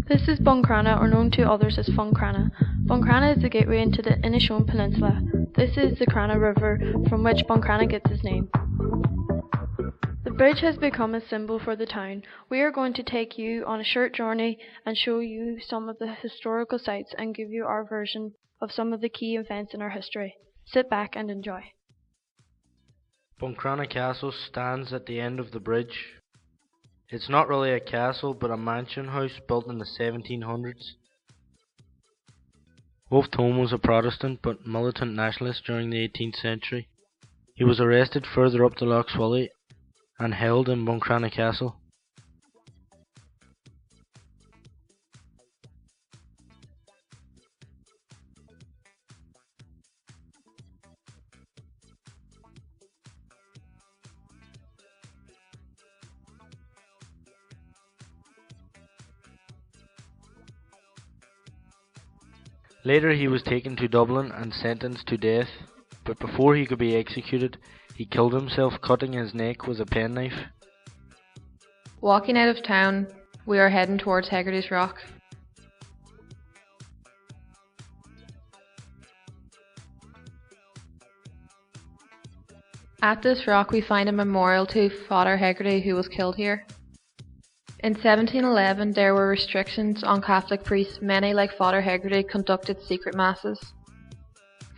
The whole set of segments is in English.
This is Buncrana, or known to others as Buncrana. Buncrana is the gateway into the Inishowen Peninsula. This is the Crana River, from which Buncrana gets its name. The bridge has become a symbol for the town. We are going to take you on a short journey and show you some of the historical sites and give you our version of some of the key events in our history. Sit back and enjoy. Buncrana Castle stands at the end of the bridge. It's not really a castle, but a mansion house built in the 1700s. Wolfe Tone was a Protestant but militant nationalist during the 18th century. He was arrested further up the Lough Swilly and held in Buncrana Castle. Later he was taken to Dublin and sentenced to death, but before he could be executed, he killed himself cutting his neck with a penknife. Walking out of town, we are heading towards Hegarty's Rock. At this rock we find a memorial to Father Hegarty, who was killed here. In 1711 there were restrictions on Catholic priests. Many, like Father Hegarty, conducted secret masses.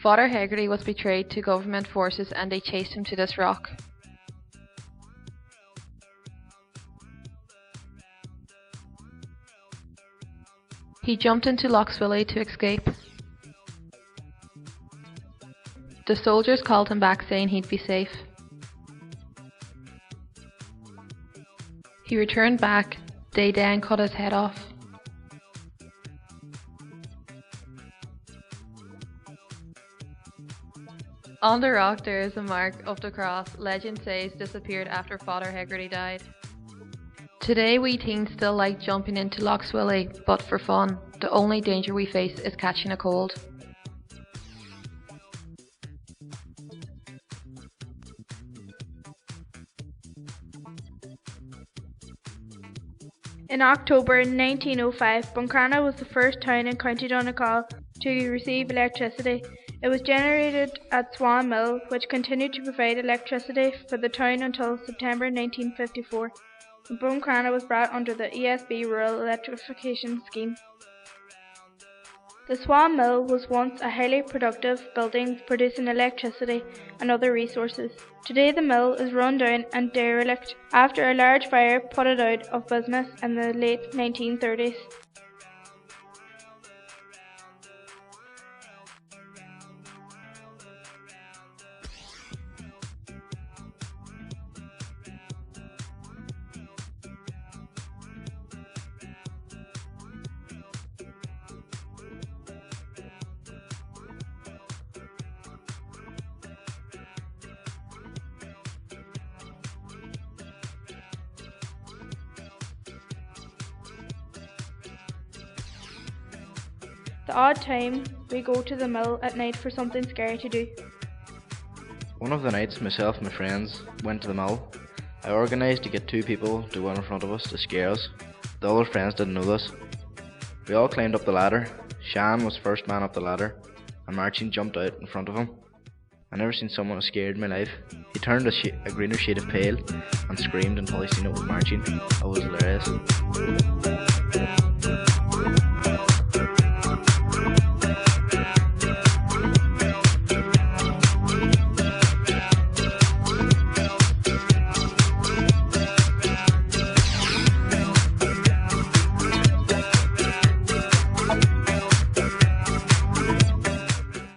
Father Hegarty was betrayed to government forces and they chased him to this rock. He jumped into Lough Swilly to escape. The soldiers called him back saying he'd be safe. He returned back. They then cut his head off. On the rock there is a mark of the cross. Legend says disappeared after Father Hegarty died. Today we teens still like jumping into Lough Swilly, but for fun. The only danger we face is catching a cold. In October 1905, Buncrana was the first town in County Donegal to receive electricity. It was generated at Swan Mill, which continued to provide electricity for the town until September 1954, when Buncrana was brought under the ESB Rural Electrification Scheme. The Swan Mill was once a highly productive building producing electricity and other resources. Today the mill is run down and derelict after a large fire put it out of business in the late 1930s. The odd time we go to the mill at night for something scary to do. One of the nights, myself and my friends went to the mill. I organised to get two people to go in front of us to scare us. The other friends didn't know this. We all climbed up the ladder. Shan was first man up the ladder, and Marcin jumped out in front of him. I never seen someone as scared in my life. He turned a greener shade of pale and screamed until I seen it was Marcin. It was hilarious.